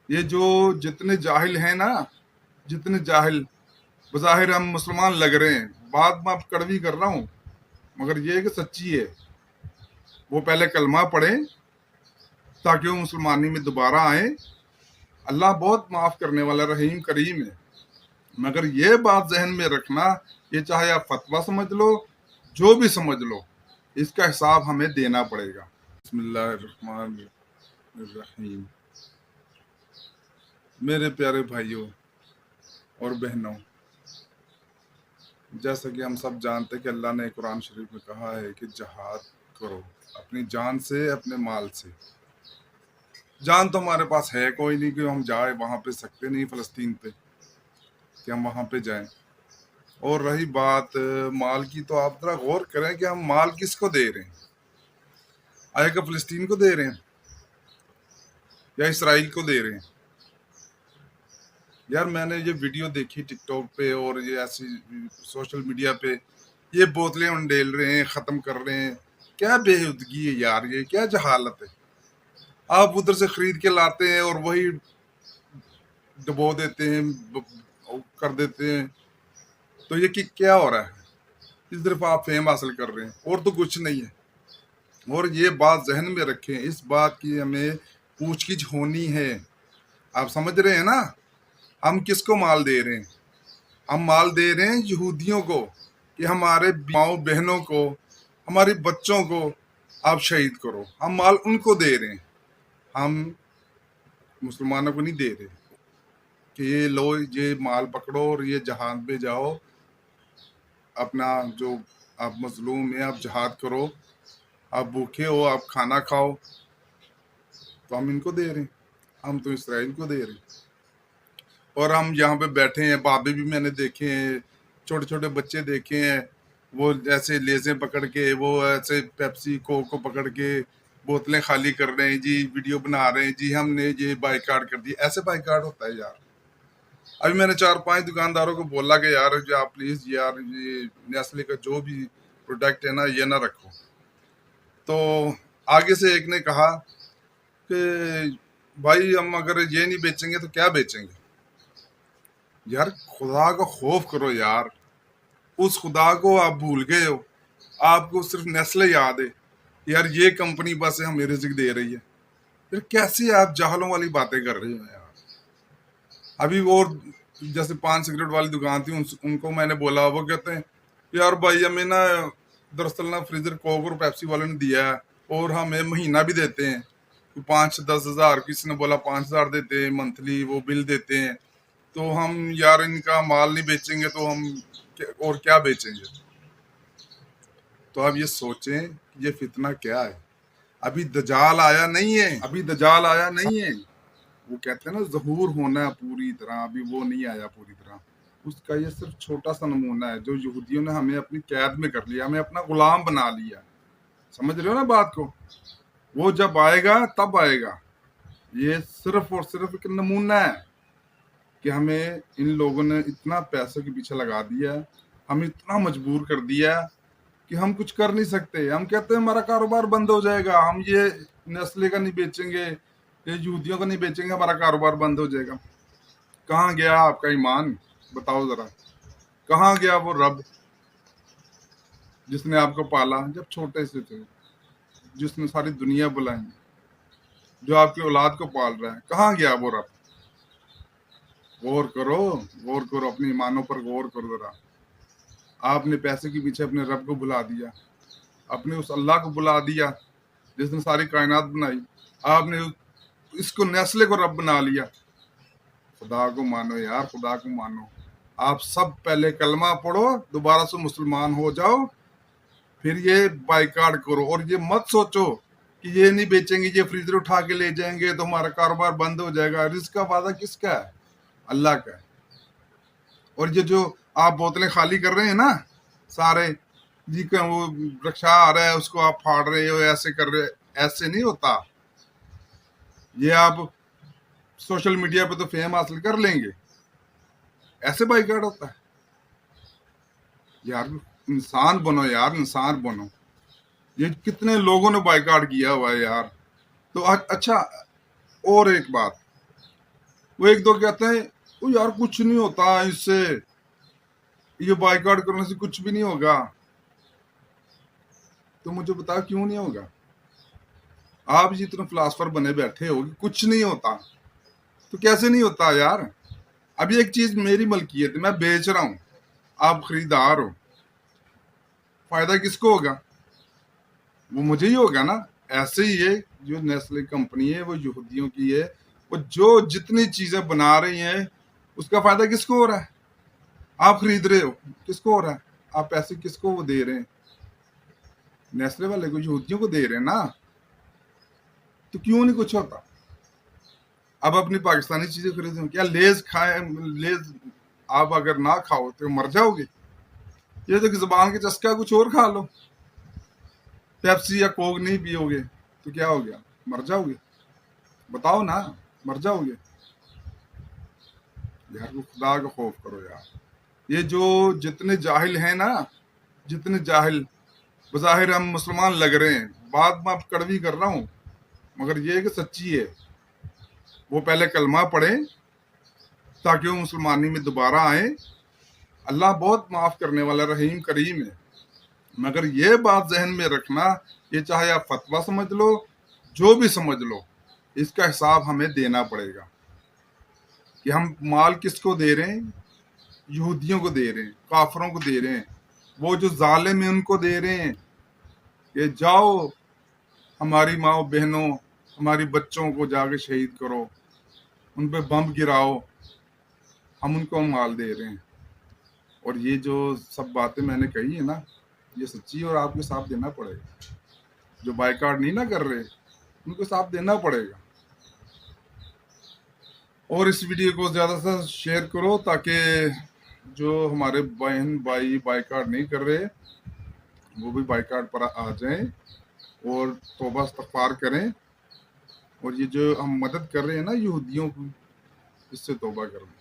یہ جو جتنے جاہل ہیں نا، جتنے جاہل، بظاہر ہم مسلمان لگ رہے ہیں، بات میں اب کڑوی کر رہا ہوں مگر یہ کہ سچی ہے، وہ پہلے کلمہ پڑھیں تاکہ وہ مسلمانی میں دوبارہ آئیں۔ اللہ بہت معاف کرنے والا رحیم کریم ہے، مگر یہ بات ذہن میں رکھنا، یہ چاہے آپ فتویٰ سمجھ لو، جو بھی سمجھ لو، اس کا حساب ہمیں دینا پڑے گا۔ بسم اللہ الرحمن الرحیم۔ میرے پیارے بھائیوں اور بہنوں، جیسا کہ ہم سب جانتے کہ اللہ نے قرآن شریف میں کہا ہے کہ جہاد کرو اپنی جان سے، اپنے مال سے۔ جان تو ہمارے پاس ہے کوئی نہیں کہ ہم جائیں، وہاں پہ سکتے نہیں فلسطین پہ کہ ہم وہاں پہ جائیں۔ اور رہی بات مال کی، تو آپ ذرا غور کریں کہ ہم مال کس کو دے رہے ہیں؟ آئے کہ فلسطین کو دے رہے ہیں یا اسرائیل کو دے رہے ہیں؟ یار میں نے یہ ویڈیو دیکھی ٹک ٹاک پہ اور یہ ایسی سوشل میڈیا پہ، یہ بوتلیں انڈیل رہے ہیں، ختم کر رہے ہیں۔ کیا بےہودگی ہے یار، یہ کیا جہالت ہے۔ آپ ادھر سے خرید کے لاتے ہیں اور وہی ڈبو دیتے ہیں، کر دیتے ہیں۔ تو یہ کیا ہو رہا ہے؟ اس طرف آپ فیم حاصل کر رہے ہیں اور تو کچھ نہیں ہے۔ اور یہ بات ذہن میں رکھیں، اس بات کی ہمیں پوچھ گچھ ہونی ہے۔ آپ سمجھ رہے ہیں نا ہم کس کو مال دے رہے ہیں؟ ہم مال دے رہے ہیں یہودیوں کو کہ ہمارے ماؤں بہنوں کو، ہمارے بچوں کو آپ شہید کرو۔ ہم مال ان کو دے رہے ہیں، ہم مسلمانوں کو نہیں دے رہے کہ یہ لو، یہ مال پکڑو اور یہ جہاد پہ جاؤ، اپنا جو آپ مظلوم ہیں آپ جہاد کرو، آپ بھوکے ہو آپ کھانا کھاؤ۔ تو ہم ان کو دے رہے ہیں، ہم تو اسرائیل کو دے رہے ہیں۔ اور ہم یہاں پہ بیٹھے ہیں، بابے بھی میں نے دیکھے ہیں، چھوٹے چھوٹے بچے دیکھے ہیں، وہ ایسے لیزیں پکڑ کے، وہ ایسے پیپسی کوک کو پکڑ کے بوتلیں خالی کر رہے ہیں جی، ویڈیو بنا رہے ہیں جی، ہم نے یہ بائیکاٹ کر دیا۔ ایسے بائیکاٹ ہوتا ہے یار؟ ابھی میں نے 4-5 دکانداروں کو بولا کہ یار جو آپ پلیز یار یہ نیسلے کا جو بھی پروڈکٹ ہے نا یہ نہ رکھو۔ تو آگے سے ایک نے کہا کہ بھائی ہم اگر یہ نہیں بیچیں گے تو کیا بیچیں گے؟ یار خدا کا خوف کرو یار، اس خدا کو آپ بھول گئے ہو، آپ کو صرف نیسلے یاد ہے یار، یہ کمپنی بس ہمیں رزق دے رہی ہے۔ پھر کیسے آپ جہلوں والی باتیں کر رہے ہو یار؟ ابھی وہ جیسے پان سگریٹ والی دکان تھی، ان کو میں نے بولا، وہ کہتے ہیں یار بھائی ہمیں نا دراصل نا فریزر کوک اور پیپسی والے نے دیا ہے اور ہمیں مہینہ بھی دیتے ہیں 5-10 ہزار، کسی نے بولا 5 ہزار دیتے ہیں منتھلی، وہ بل دیتے ہیں۔ تو ہم یار ان کا مال نہیں بیچیں گے تو ہم اور کیا بیچیں گے؟ تو اب یہ سوچیں یہ فتنہ کیا ہے۔ ابھی دجال آیا نہیں ہے، ابھی دجال آیا نہیں ہے، وہ کہتے ہیں نا ظہور ہونا ہے پوری طرح، ابھی وہ نہیں آیا پوری طرح۔ اس کا یہ صرف چھوٹا سا نمونہ ہے جو یہودیوں نے ہمیں اپنی قید میں کر لیا، ہمیں اپنا غلام بنا لیا۔ سمجھ رہے ہو نا بات کو؟ وہ جب آئے گا تب آئے گا۔ یہ صرف اور صرف ایک نمونہ ہے کہ ہمیں ان لوگوں نے اتنا پیسے کے پیچھے لگا دیا ہے، ہمیں اتنا مجبور کر دیا ہے کہ ہم کچھ کر نہیں سکتے۔ ہم کہتے ہیں ہمارا کاروبار بند ہو جائے گا، ہم یہ نسلے کا نہیں بیچیں گے، یہ یہودیوں کا نہیں بیچیں گے، ہمارا کاروبار بند ہو جائے گا۔ کہاں گیا آپ کا ایمان؟ بتاؤ ذرا، کہاں گیا وہ رب جس نے آپ کو پالا جب چھوٹے سے تھے، جس نے ساری دنیا بلائی، جو آپ کی اولاد کو پال رہا ہے؟ کہاں گیا وہ رب؟ غور کرو، غور کرو، اپنے ایمانوں پر غور کرو ذرا۔ آپ نے پیسے کے پیچھے اپنے رب کو بلا دیا، اپنے اس اللہ کو بلا دیا جس نے ساری کائنات بنائی، آپ نے اس کو نیسلے کو رب بنا لیا۔ خدا کو مانو یار، خدا کو مانو۔ آپ سب پہلے کلمہ پڑھو، دوبارہ سے مسلمان ہو جاؤ، پھر یہ بائیکاٹ کرو۔ اور یہ مت سوچو کہ یہ نہیں بیچیں گے، یہ فریزر اٹھا کے لے جائیں گے تو ہمارا کاروبار بند ہو جائے گا۔ رزق کا وعدہ کس کا ہے؟ اللہ کا ہے۔ اور یہ جو آپ بوتلیں خالی کر رہے ہیں نا سارے جی کا، وہ رکشا آ رہا ہے اس کو آپ پھاڑ رہے ہو، ایسے کر رہے، ایسے نہیں ہوتا۔ یہ آپ سوشل میڈیا پہ تو فیم حاصل کر لیں گے، ایسے بائیکاٹ ہوتا ہے؟ یار انسان بنو یار، انسان بنو۔ یہ کتنے لوگوں نے بائیکاٹ کیا ہوا ہے یار۔ تو اچھا، اور ایک بات، وہ ایک دو کہتے ہیں وہ یار کچھ نہیں ہوتا اس سے، یہ بائیکاٹ کرنے سے کچھ بھی نہیں ہوگا. تو مجھے بتاؤ کیوں نہیں ہوگا؟ آپ جتنے فلاسفر بنے بیٹھے ہو کہ کچھ نہیں ہوتا، تو کیسے نہیں ہوتا یار؟ اب ایک چیز میری ملکیت ہے، میں بیچ رہا ہوں، آپ خریدار ہو، فائدہ کس کو ہوگا؟ وہ مجھے ہی ہوگا نا. ایسے ہی ہے جو نیسلے کمپنی ہے وہ یہودیوں کی ہے، وہ جو جتنی چیزیں بنا رہی ہیں اس کا فائدہ کس کو ہو رہا ہے؟ آپ خرید رہے ہو، کس کو ہو رہا ہے؟ آپ پیسے کس کو وہ دے رہے ہیں؟ نیسلے والے کو، یہودیوں کو دے رہے ہیں نا. تو کیوں نہیں کچھ ہوتا؟ اب اپنی پاکستانی چیزیں خریدیں، کیا لیز کھائیں؟ لیز آپ اگر نہ کھاؤ تو مر جاؤ گے. یہ تو کہ زبان کے چسکا کچھ اور کھا لو، پیپسی یا کوک نہیں پیو گے تو کیا ہو گیا؟ مر جاؤ گے. بتاؤ نا، مر جاؤ گے. یار کو خدا کا خوف کرو یار. یہ جو جتنے جاہل ہیں نا، جتنے جاہل، بظاہر ہم مسلمان لگ رہے ہیں، بات میں اب کڑوی کر رہا ہوں مگر یہ ہے کہ سچی ہے. وہ پہلے کلمہ پڑھیں تاکہ وہ مسلمانی میں دوبارہ آئیں. اللہ بہت معاف کرنے والا رحیم کریم ہے، مگر یہ بات ذہن میں رکھنا، یہ چاہے آپ فتویٰ سمجھ لو، جو بھی سمجھ لو، اس کا حساب ہمیں دینا پڑے گا کہ ہم مال کس کو دے رہے ہیں. یہودیوں کو دے رہے ہیں، کافروں کو دے رہے ہیں، وہ جو ظالم ہیں ان کو دے رہے ہیں کہ جاؤ ہماری ماں بہنوں، ہماری بچوں کو جا کے شہید کرو، ان پہ بم گراؤ. ہم ان کو مال دے رہے ہیں. اور یہ جو سب باتیں میں نے کہی ہیں نا، یہ سچی ہے اور آپ کو حساب دینا پڑے گا. جو بائیکاٹ نہیں نہ کر رہے ان کو حساب دینا پڑے گا. اور اس ویڈیو کو زیادہ سے شیئر کرو تاکہ جو ہمارے بہن بھائی بائیکاٹ نہیں کر رہے وہ بھی بائیکاٹ پر آ جائیں اور توبہ استغفار کریں. اور یہ جو ہم مدد کر رہے ہیں نا یہودیوں کو، اس سے توبہ کریں.